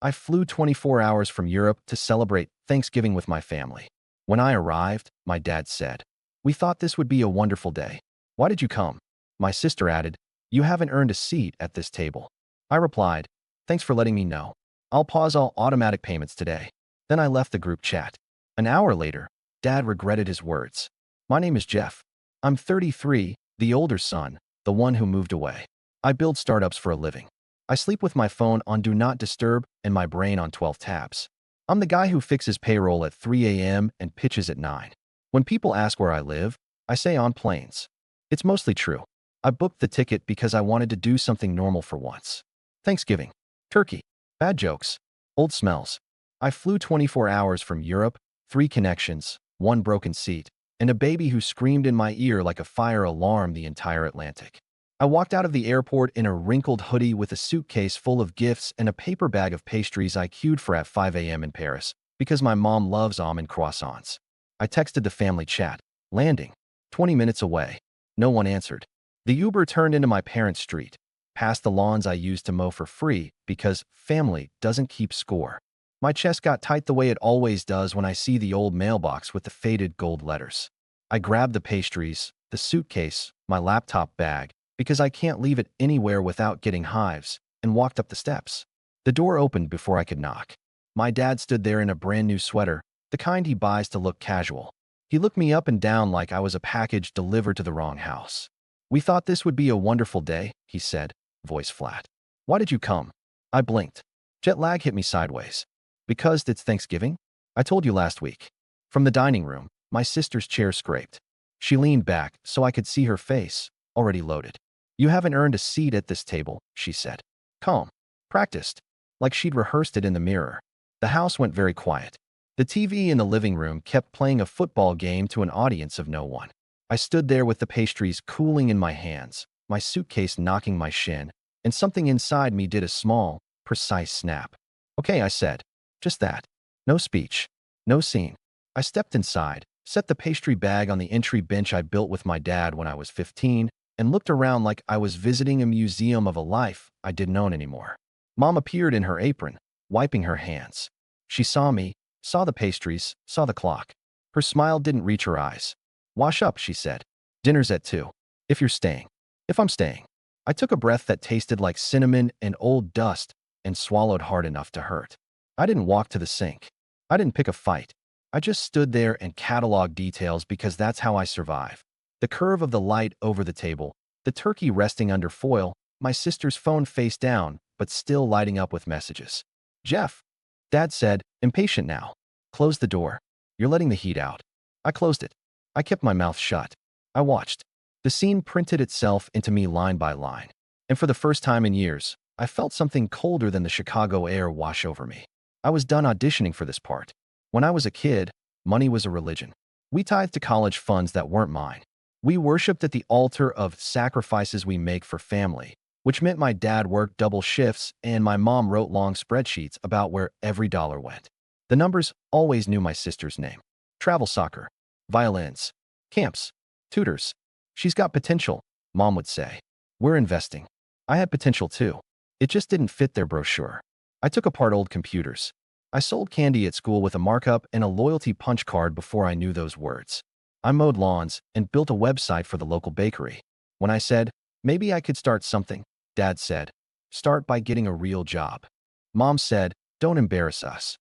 I flew 24 hours from Europe to celebrate Thanksgiving with my family. When I arrived, my dad said, "We thought this would be a wonderful day. Why did you come?" My sister added, "You haven't earned a seat at this table." I replied, "Thanks for letting me know. I'll pause all automatic payments today." Then I left the group chat. An hour later, Dad regretted his words. "My name is Jeff. I'm 33, the older son, the one who moved away. I build startups for a living. I sleep with my phone on Do Not Disturb and my brain on 12 tabs. I'm the guy who fixes payroll at 3 a.m. and pitches at 9. When people ask where I live, I say on planes. It's mostly true. I booked the ticket because I wanted to do something normal for once. Thanksgiving. Turkey. Bad jokes. Old smells. I flew 24 hours from Europe, 3 connections, 1 broken seat, and a baby who screamed in my ear like a fire alarm the entire Atlantic. I walked out of the airport in a wrinkled hoodie with a suitcase full of gifts and a paper bag of pastries I queued for at 5 a.m. in Paris because my mom loves almond croissants. I texted the family chat, landing, 20 minutes away. No one answered. The Uber turned into my parents' street, past the lawns I used to mow for free because family doesn't keep score. My chest got tight the way it always does when I see the old mailbox with the faded gold letters. I grabbed the pastries, the suitcase, my laptop bag, because I can't leave it anywhere without getting hives, and walked up the steps. The door opened before I could knock. My dad stood there in a brand new sweater, the kind he buys to look casual. He looked me up and down like I was a package delivered to the wrong house. "We thought this would be a wonderful day," he said, voice flat. "Why did you come?" I blinked. Jet lag hit me sideways. "Because it's Thanksgiving? I told you last week." From the dining room, my sister's chair scraped. She leaned back so I could see her face, already loaded. "You haven't earned a seat at this table," she said. Calm. Practiced. Like she'd rehearsed it in the mirror. The house went very quiet. The TV in the living room kept playing a football game to an audience of no one. I stood there with the pastries cooling in my hands, my suitcase knocking my shin, and something inside me did a small, precise snap. "Okay," I said. Just that. No speech. No scene. I stepped inside, set the pastry bag on the entry bench I built with my dad when I was 15, and looked around like I was visiting a museum of a life I didn't own anymore. Mom appeared in her apron, wiping her hands. She saw me, saw the pastries, saw the clock. Her smile didn't reach her eyes. "Wash up," she said. "Dinner's at 2. If you're staying." "If I'm staying." I took a breath that tasted like cinnamon and old dust and swallowed hard enough to hurt. I didn't walk to the sink. I didn't pick a fight. I just stood there and cataloged details because that's how I survive. The curve of the light over the table, the turkey resting under foil, my sister's phone face down, but still lighting up with messages. "Jeff," Dad said, impatient now. "Close the door. You're letting the heat out." I closed it. I kept my mouth shut. I watched. The scene printed itself into me line by line. And for the first time in years, I felt something colder than the Chicago air wash over me. I was done auditioning for this part. When I was a kid, money was a religion. We tithed to college funds that weren't mine. We worshipped at the altar of sacrifices we make for family, which meant my dad worked double shifts and my mom wrote long spreadsheets about where every dollar went. The numbers always knew my sister's name. Travel soccer, violins, camps, tutors. "She's got potential," Mom would say. "We're investing." I had potential too. It just didn't fit their brochure. I took apart old computers. I sold candy at school with a markup and a loyalty punch card before I knew those words. I mowed lawns and built a website for the local bakery. When I said, maybe I could start something, Dad said, "Start by getting a real job." Mom said, "Don't embarrass us."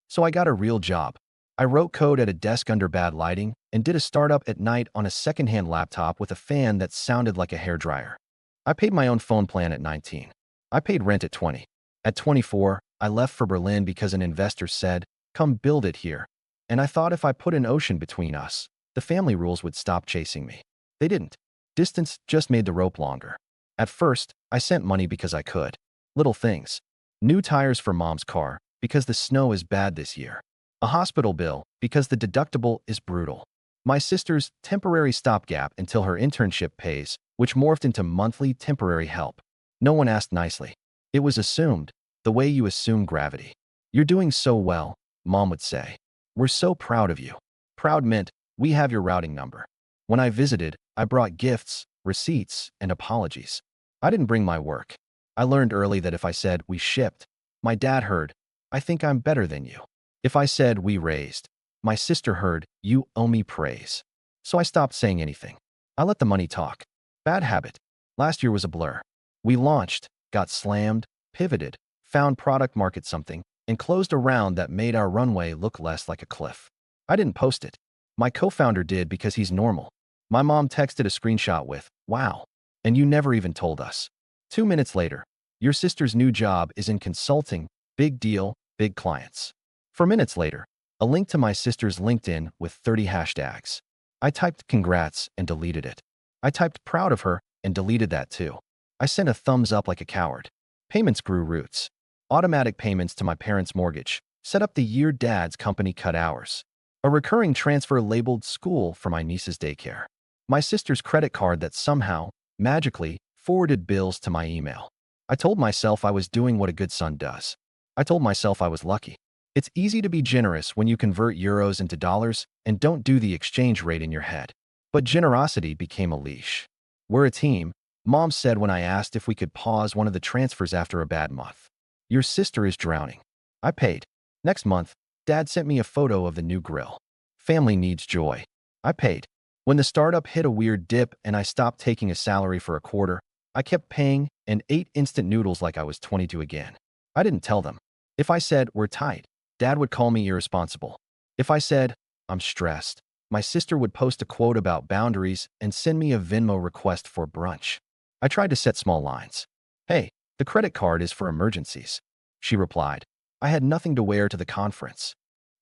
So I got a real job. I wrote code at a desk under bad lighting and did a startup at night on a secondhand laptop with a fan that sounded like a hairdryer. I paid my own phone plan at 19. I paid rent at 20. At 24, I left for Berlin because an investor said, "Come build it here." And I thought if I put an ocean between us, the family rules would stop chasing me. They didn't. Distance just made the rope longer. At first, I sent money because I could. Little things. New tires for Mom's car because the snow is bad this year. A hospital bill because the deductible is brutal. My sister's temporary stopgap until her internship pays, which morphed into monthly temporary help. No one asked nicely. It was assumed, the way you assume gravity. "You're doing so well," Mom would say. "We're so proud of you." Proud meant, "We have your routing number." When I visited, I brought gifts, receipts, and apologies. I didn't bring my work. I learned early that if I said, "We shipped," my dad heard, I think I'm better than you. If I said we raised, my sister heard, you owe me praise. So I stopped saying anything. I let the money talk. Bad habit. Last year was a blur. We launched, got slammed, pivoted, found product market something, and closed a round that made our runway look less like a cliff. I didn't post it. My co-founder did because he's normal. My mom texted a screenshot with, wow, and you never even told us. 2 minutes later, your sister's new job is in consulting, big deal, big clients. 4 minutes later, a link to my sister's LinkedIn with 30 hashtags. I typed congrats and deleted it. I typed proud of her and deleted that too. I sent a thumbs up like a coward. Payments grew roots. Automatic payments to my parents' mortgage. Set up the year dad's company cut hours. A recurring transfer labeled school for my niece's daycare. My sister's credit card that somehow, magically, forwarded bills to my email. I told myself I was doing what a good son does. I told myself I was lucky. It's easy to be generous when you convert euros into dollars and don't do the exchange rate in your head. But generosity became a leash. We're a team, Mom said when I asked if we could pause one of the transfers after a bad month. Your sister is drowning. I paid. Next month, Dad sent me a photo of the new grill. Family needs joy. I paid. When the startup hit a weird dip and I stopped taking a salary for a quarter, I kept paying and ate instant noodles like I was 22 again. I didn't tell them. If I said, we're tight, Dad would call me irresponsible. If I said, I'm stressed, my sister would post a quote about boundaries and send me a Venmo request for brunch. I tried to set small lines. Hey, the credit card is for emergencies. She replied. I had nothing to wear to the conference.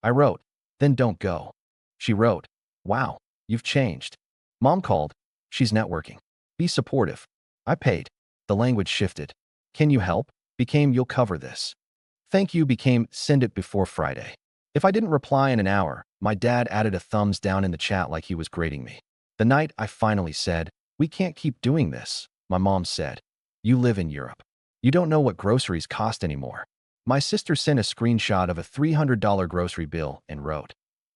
I wrote, then don't go. She wrote, wow, you've changed. Mom called. She's networking. Be supportive. I paid. The language shifted. Can you help? Became you'll cover this. Thank you became send it before Friday. If I didn't reply in an hour, my dad added a thumbs down in the chat like he was grading me. The night I finally said, we can't keep doing this, my mom said, you live in Europe. You don't know what groceries cost anymore. My sister sent a screenshot of a $300 grocery bill and wrote,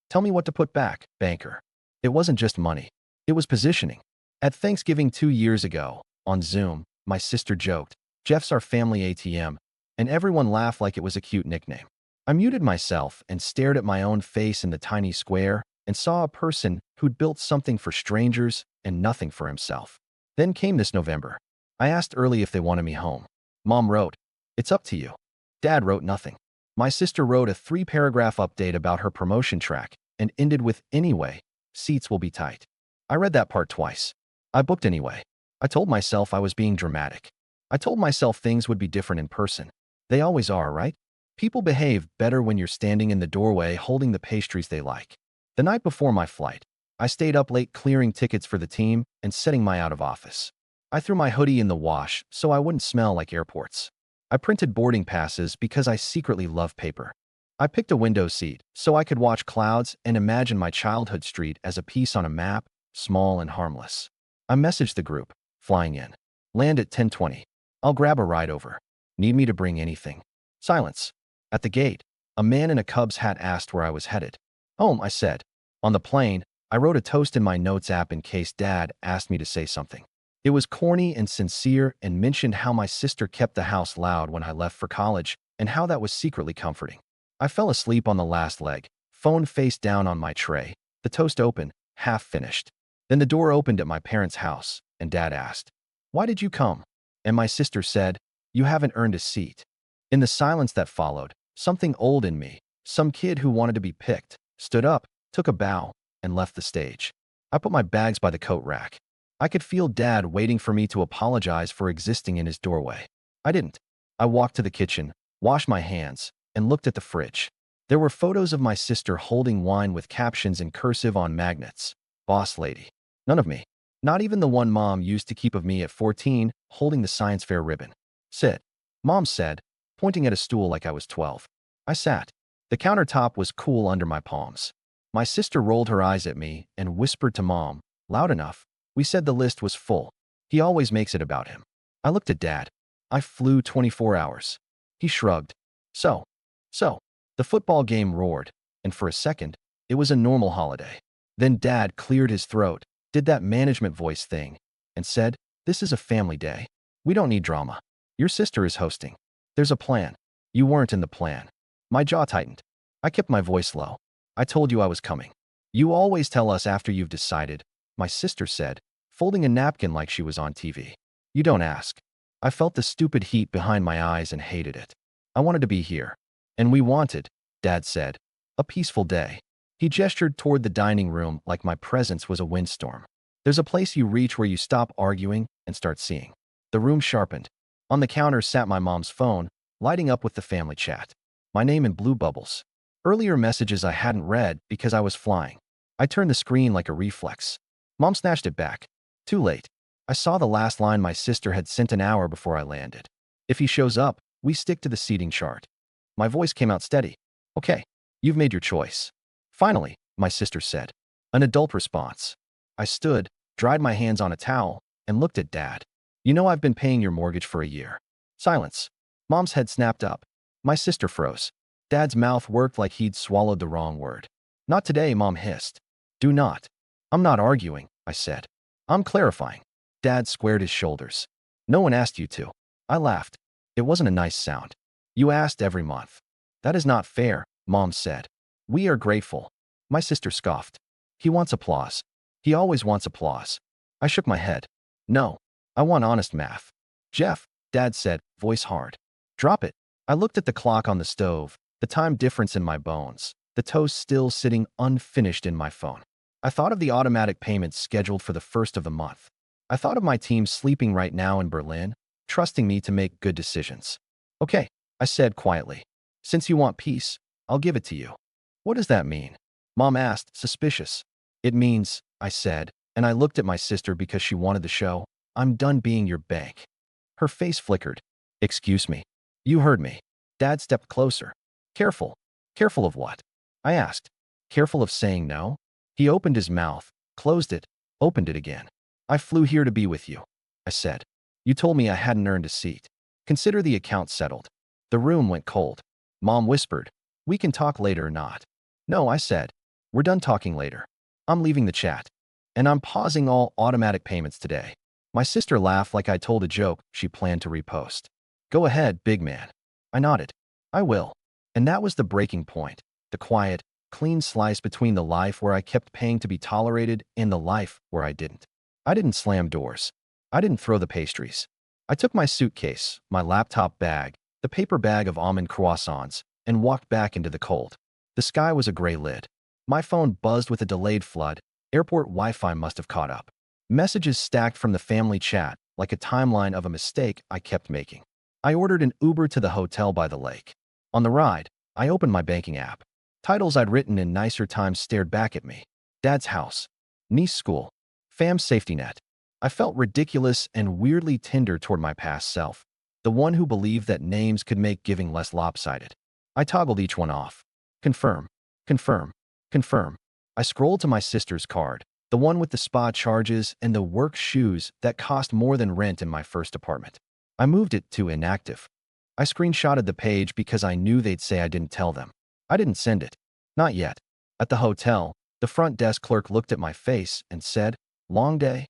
tell me what to put back, banker. It wasn't just money. It was positioning. At Thanksgiving 2 years ago, on Zoom, my sister joked, Jeff's our family ATM, and everyone laughed like it was a cute nickname. I muted myself and stared at my own face in the tiny square and saw a person who'd built something for strangers and nothing for himself. Then came this November. I asked early if they wanted me home. Mom wrote, it's up to you. Dad wrote nothing. My sister wrote a 3-paragraph update about her promotion track and ended with, anyway, seats will be tight. I read that part twice. I booked anyway. I told myself I was being dramatic. I told myself things would be different in person. They always are, right? People behave better when you're standing in the doorway holding the pastries they like. The night before my flight, I stayed up late clearing tickets for the team and setting my out of office. I threw my hoodie in the wash so I wouldn't smell like airports. I printed boarding passes because I secretly love paper. I picked a window seat so I could watch clouds and imagine my childhood street as a piece on a map, small and harmless. I messaged the group, flying in. Land at 10:20. I'll grab a ride over. Need me to bring anything? Silence. At the gate, a man in a Cubs hat asked where I was headed. Home, I said. On the plane, I wrote a toast in my notes app in case Dad asked me to say something. It was corny and sincere and mentioned how my sister kept the house loud when I left for college and how that was secretly comforting. I fell asleep on the last leg, phone face down on my tray, the toast open, half finished. Then the door opened at my parents' house, and Dad asked, why did you come? And my sister said, you haven't earned a seat. In the silence that followed, something old in me, some kid who wanted to be picked, stood up, took a bow, and left the stage. I put my bags by the coat rack. I could feel Dad waiting for me to apologize for existing in his doorway. I didn't. I walked to the kitchen, washed my hands, and looked at the fridge. There were photos of my sister holding wine with captions in cursive on magnets. Boss lady. None of me. Not even the one Mom used to keep of me at 14, holding the science fair ribbon. Sit. Mom said, pointing at a stool like I was 12. I sat. The countertop was cool under my palms. My sister rolled her eyes at me and whispered to Mom, loud enough, we said the list was full. He always makes it about him. I looked at Dad. I flew 24 hours. He shrugged. So. The football game roared, and for a second, it was a normal holiday. Then Dad cleared his throat, did that management voice thing, and said, this is a family day. We don't need drama. Your sister is hosting. There's a plan. You weren't in the plan. My jaw tightened. I kept my voice low. I told you I was coming. You always tell us after you've decided, my sister said, folding a napkin like she was on TV. You don't ask. I felt the stupid heat behind my eyes and hated it. I wanted to be here. And we wanted, Dad said, a peaceful day. He gestured toward the dining room like my presence was a windstorm. There's a place you reach where you stop arguing and start seeing. The room sharpened. On the counter sat my mom's phone, lighting up with the family chat. My name in blue bubbles. Earlier messages I hadn't read because I was flying. I turned the screen like a reflex. Mom snatched it back. Too late. I saw the last line my sister had sent an hour before I landed. If he shows up, we stick to the seating chart. My voice came out steady. Okay, you've made your choice. Finally, my sister said. An adult response. I stood, dried my hands on a towel, and looked at Dad. You know I've been paying your mortgage for a year. Silence. Mom's head snapped up. My sister froze. Dad's mouth worked like he'd swallowed the wrong word. Not today, Mom hissed. Do not. I'm not arguing, I said. I'm clarifying. Dad squared his shoulders. No one asked you to. I laughed. It wasn't a nice sound. You asked every month. That is not fair, Mom said. We are grateful. My sister scoffed. He wants applause. He always wants applause. I shook my head. No. I want honest math. Jeff, Dad said, voice hard. Drop it. I looked at the clock on the stove, the time difference in my bones, the toast still sitting unfinished in my phone. I thought of the automatic payments scheduled for the first of the month. I thought of my team sleeping right now in Berlin, trusting me to make good decisions. Okay, I said quietly. Since you want peace, I'll give it to you. What does that mean? Mom asked, suspicious. It means, I said, and I looked at my sister because she wanted the show, I'm done being your bank. Her face flickered. Excuse me. You heard me. Dad stepped closer. Careful. Careful of what? I asked. Careful of saying no? He opened his mouth, closed it, opened it again. I flew here to be with you, I said. You told me I hadn't earned a seat. Consider the account settled. The room went cold. Mom whispered, we can talk later or not. No, I said. We're done talking later. I'm leaving the chat. And I'm pausing all automatic payments today. My sister laughed like I told a joke she planned to repost. Go ahead, big man. I nodded. I will. And that was the breaking point. The quiet, clean slice between the life where I kept paying to be tolerated and the life where I didn't. I didn't slam doors. I didn't throw the pastries. I took my suitcase, my laptop bag, the paper bag of almond croissants, and walked back into the cold. The sky was a gray lid. My phone buzzed with a delayed flood. Airport Wi-Fi must have caught up. Messages stacked from the family chat like a timeline of a mistake I kept making. I ordered an Uber to the hotel by the lake. On the ride, I opened my banking app. Titles I'd written in nicer times stared back at me. Dad's house. Niece school. Fam's safety net. I felt ridiculous and weirdly tender toward my past self, the one who believed that names could make giving less lopsided. I toggled each one off. Confirm. Confirm. Confirm. I scrolled to my sister's card, the one with the spa charges and the work shoes that cost more than rent in my first apartment. I moved it to inactive. I screenshotted the page because I knew they'd say I didn't tell them. I didn't send it. Not yet. At the hotel, the front desk clerk looked at my face and said, long day?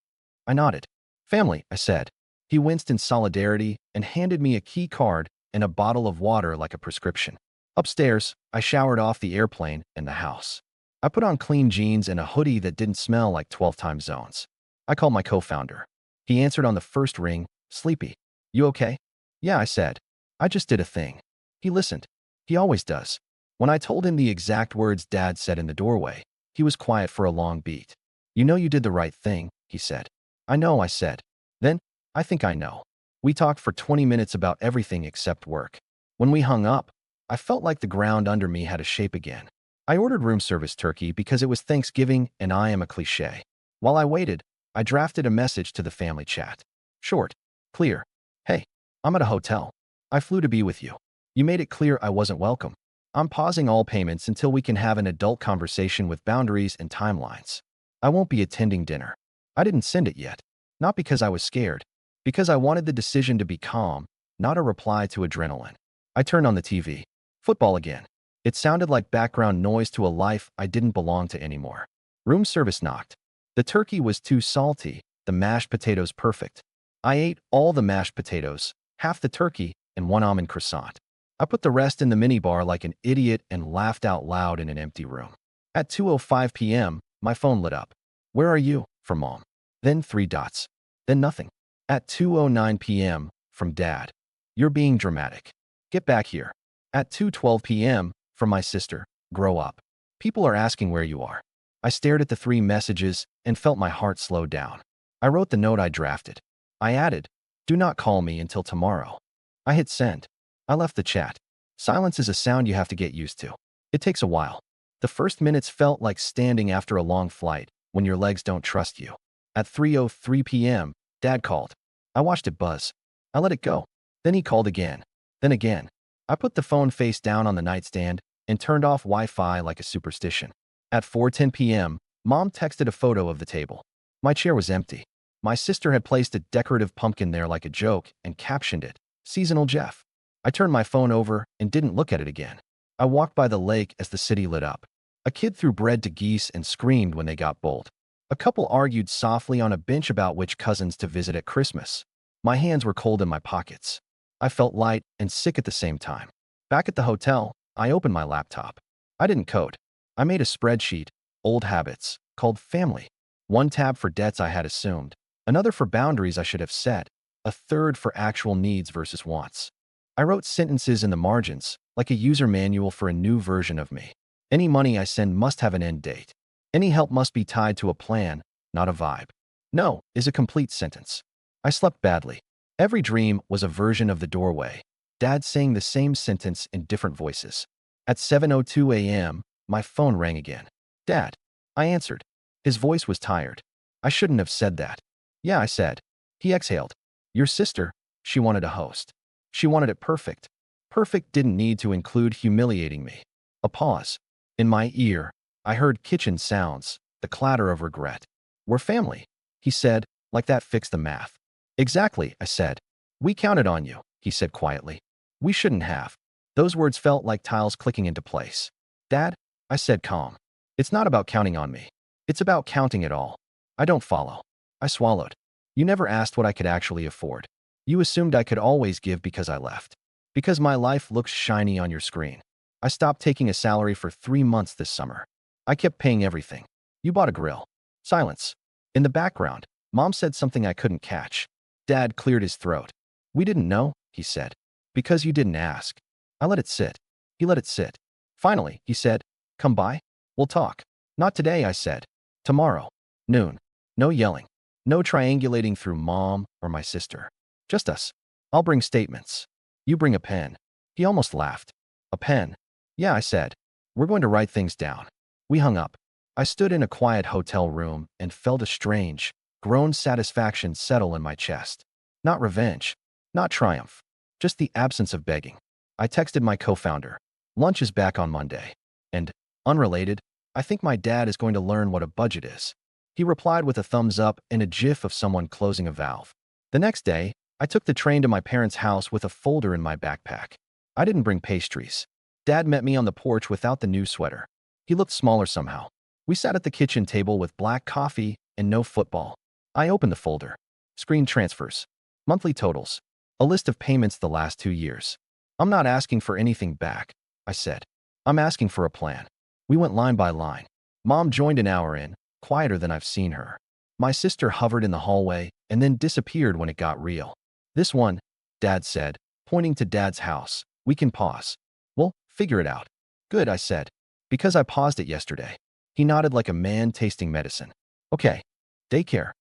I nodded. Family, I said. He winced in solidarity and handed me a key card and a bottle of water like a prescription. Upstairs, I showered off the airplane and the house. I put on clean jeans and a hoodie that didn't smell like 12 time zones. I called my co-founder. He answered on the first ring, sleepy. You okay? Yeah, I said. I just did a thing. He listened. He always does. When I told him the exact words Dad said in the doorway, he was quiet for a long beat. You know you did the right thing, he said. I know, I said. Then, I think I know. We talked for 20 minutes about everything except work. When we hung up, I felt like the ground under me had a shape again. I ordered room service turkey because it was Thanksgiving and I am a cliché. While I waited, I drafted a message to the family chat. Short, clear. Hey, I'm at a hotel. I flew to be with you. You made it clear I wasn't welcome. I'm pausing all payments until we can have an adult conversation with boundaries and timelines. I won't be attending dinner. I didn't send it yet. Not because I was scared. Because I wanted the decision to be calm, not a reply to adrenaline. I turned on the TV. Football again. It sounded like background noise to a life I didn't belong to anymore. Room service knocked. The turkey was too salty, the mashed potatoes perfect. I ate all the mashed potatoes, half the turkey, and one almond croissant. I put the rest in the minibar like an idiot and laughed out loud in an empty room. At 2:05 p.m., my phone lit up. Where are you? From Mom. Then three dots. Then nothing. At 2:09 p.m., from Dad. You're being dramatic. Get back here. At 2:12 p.m., from my sister. Grow up. People are asking where you are. I stared at the three messages and felt my heart slow down. I wrote the note I drafted. I added, do not call me until tomorrow. I hit send. I left the chat. Silence is a sound you have to get used to. It takes a while. The first minutes felt like standing after a long flight when your legs don't trust you. At 3:03 p.m., Dad called. I watched it buzz. I let it go. Then he called again. Then again. I put the phone face down on the nightstand and turned off Wi-Fi like a superstition. At 4:10 p.m., Mom texted a photo of the table. My chair was empty. My sister had placed a decorative pumpkin there like a joke and captioned it, Seasonal Jeff. I turned my phone over and didn't look at it again. I walked by the lake as the city lit up. A kid threw bread to geese and screamed when they got bold. A couple argued softly on a bench about which cousins to visit at Christmas. My hands were cold in my pockets. I felt light and sick at the same time. Back at the hotel, I opened my laptop. I didn't code. I made a spreadsheet, old habits, called Family. One tab for debts I had assumed, another for boundaries I should have set, a third for actual needs versus wants. I wrote sentences in the margins, like a user manual for a new version of me. Any money I send must have an end date. Any help must be tied to a plan, not a vibe. No is a complete sentence. I slept badly. Every dream was a version of the doorway. Dad saying the same sentence in different voices. At 7:02 a.m., my phone rang again. Dad. I answered. His voice was tired. I shouldn't have said that. Yeah, I said. He exhaled. Your sister, she wanted a host. She wanted it perfect. Perfect didn't need to include humiliating me. A pause. In my ear, I heard kitchen sounds, the clatter of regret. We're family, he said, like that fixed the math. Exactly, I said. We counted on you, he said quietly. We shouldn't have. Those words felt like tiles clicking into place. Dad, I said calm. It's not about counting on me. It's about counting it all. I don't follow. I swallowed. You never asked what I could actually afford. You assumed I could always give because I left. Because my life looks shiny on your screen. I stopped taking a salary for 3 months this summer. I kept paying everything. You bought a grill. Silence. In the background, Mom said something I couldn't catch. Dad cleared his throat. We didn't know, he said. Because you didn't ask. I let it sit. He let it sit. Finally, he said, come by. We'll talk. Not today, I said. Tomorrow. Noon. No yelling. No triangulating through Mom or my sister. Just us. I'll bring statements. You bring a pen. He almost laughed. A pen. Yeah, I said. We're going to write things down. We hung up. I stood in a quiet hotel room and felt a strange, grown satisfaction settle in my chest. Not revenge. Not triumph. Just the absence of begging. I texted my co-founder. Lunch is back on Monday. And, unrelated, I think my dad is going to learn what a budget is. He replied with a thumbs up and a gif of someone closing a valve. The next day, I took the train to my parents' house with a folder in my backpack. I didn't bring pastries. Dad met me on the porch without the new sweater. He looked smaller somehow. We sat at the kitchen table with black coffee and no football. I opened the folder. Screen transfers. Monthly totals. A list of payments the last 2 years. I'm not asking for anything back, I said. I'm asking for a plan. We went line by line. Mom joined an hour in, quieter than I've seen her. My sister hovered in the hallway and then disappeared when it got real. This one, Dad said, pointing to Dad's house. We can pause. Well, figure it out. Good, I said. Because I paused it yesterday. He nodded like a man tasting medicine. Okay. Daycare.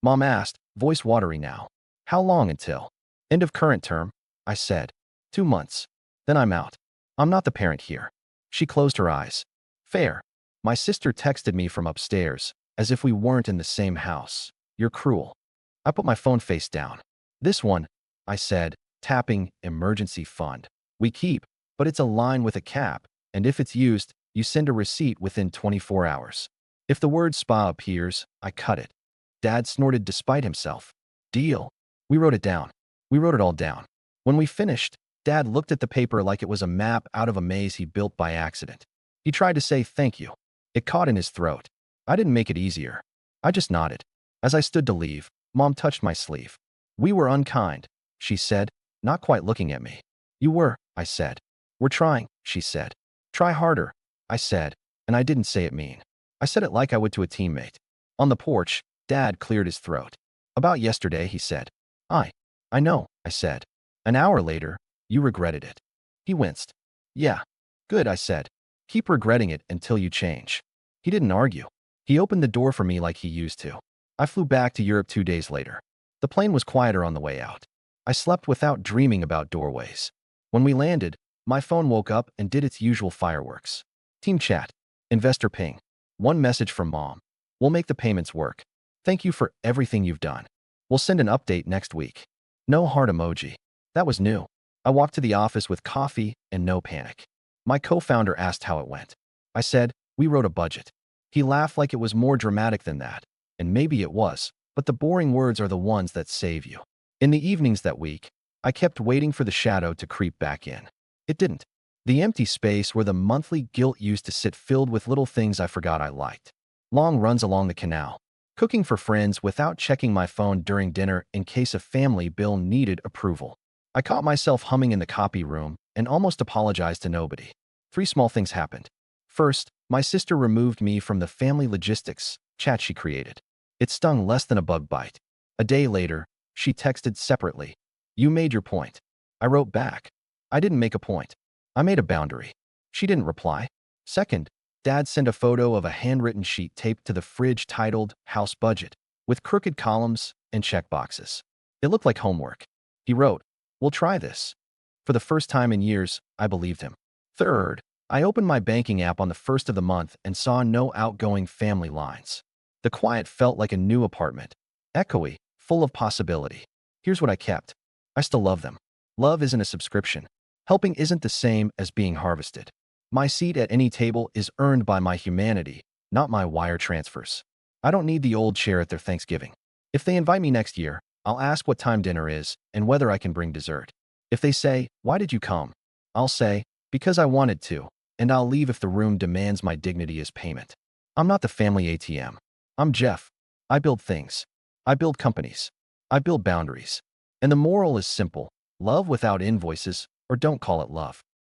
Mom asked, voice watery now. How long until? End of current term, I said. 2 months. Then I'm out. I'm not the parent here. She closed her eyes. Fair. My sister texted me from upstairs, as if we weren't in the same house. You're cruel. I put my phone face down. This one, I said, tapping emergency fund. We keep, but it's a line with a cap, and if it's used, you send a receipt within 24 hours. If the word spa appears, I cut it. Dad snorted despite himself. Deal. We wrote it down. We wrote it all down. When we finished, Dad looked at the paper like it was a map out of a maze he built by accident. He tried to say thank you. It caught in his throat. I didn't make it easier. I just nodded. As I stood to leave, Mom touched my sleeve. We were unkind, she said, not quite looking at me. You were, I said. We're trying, she said. Try harder, I said, and I didn't say it mean. I said it like I would to a teammate. On the porch, Dad cleared his throat. About yesterday, he said. I know, I said. An hour later, you regretted it. He winced. Yeah. Good, I said. Keep regretting it until you change. He didn't argue. He opened the door for me like he used to. I flew back to Europe 2 days later. The plane was quieter on the way out. I slept without dreaming about doorways. When we landed, my phone woke up and did its usual fireworks. Team chat. Investor ping. One message from Mom. We'll make the payments work. Thank you for everything you've done. We'll send an update next week. No heart emoji. That was new. I walked to the office with coffee and no panic. My co-founder asked how it went. I said, we wrote a budget. He laughed like it was more dramatic than that. And maybe it was, but the boring words are the ones that save you. In the evenings that week, I kept waiting for the shadow to creep back in. It didn't. The empty space where the monthly guilt used to sit filled with little things I forgot I liked. Long runs along the canal. Cooking for friends without checking my phone during dinner in case a family bill needed approval. I caught myself humming in the copy room and almost apologized to nobody. 3 small things happened. First, my sister removed me from the family logistics chat she created. It stung less than a bug bite. A day later, she texted separately. You made your point. I wrote back. I didn't make a point. I made a boundary. She didn't reply. Second, Dad sent a photo of a handwritten sheet taped to the fridge titled House Budget, with crooked columns and checkboxes. It looked like homework. He wrote, we'll try this. For the first time in years, I believed him. Third, I opened my banking app on the first of the month and saw no outgoing family lines. The quiet felt like a new apartment, echoey, full of possibility. Here's what I kept. I still love them. Love isn't a subscription. Helping isn't the same as being harvested. My seat at any table is earned by my humanity, not my wire transfers. I don't need the old chair at their Thanksgiving. If they invite me next year, I'll ask what time dinner is and whether I can bring dessert. If they say, why did you come? I'll say, because I wanted to, and I'll leave if the room demands my dignity as payment. I'm not the family ATM. I'm Jeff. I build things. I build companies. I build boundaries. And the moral is simple. Love without invoices, or don't call it love.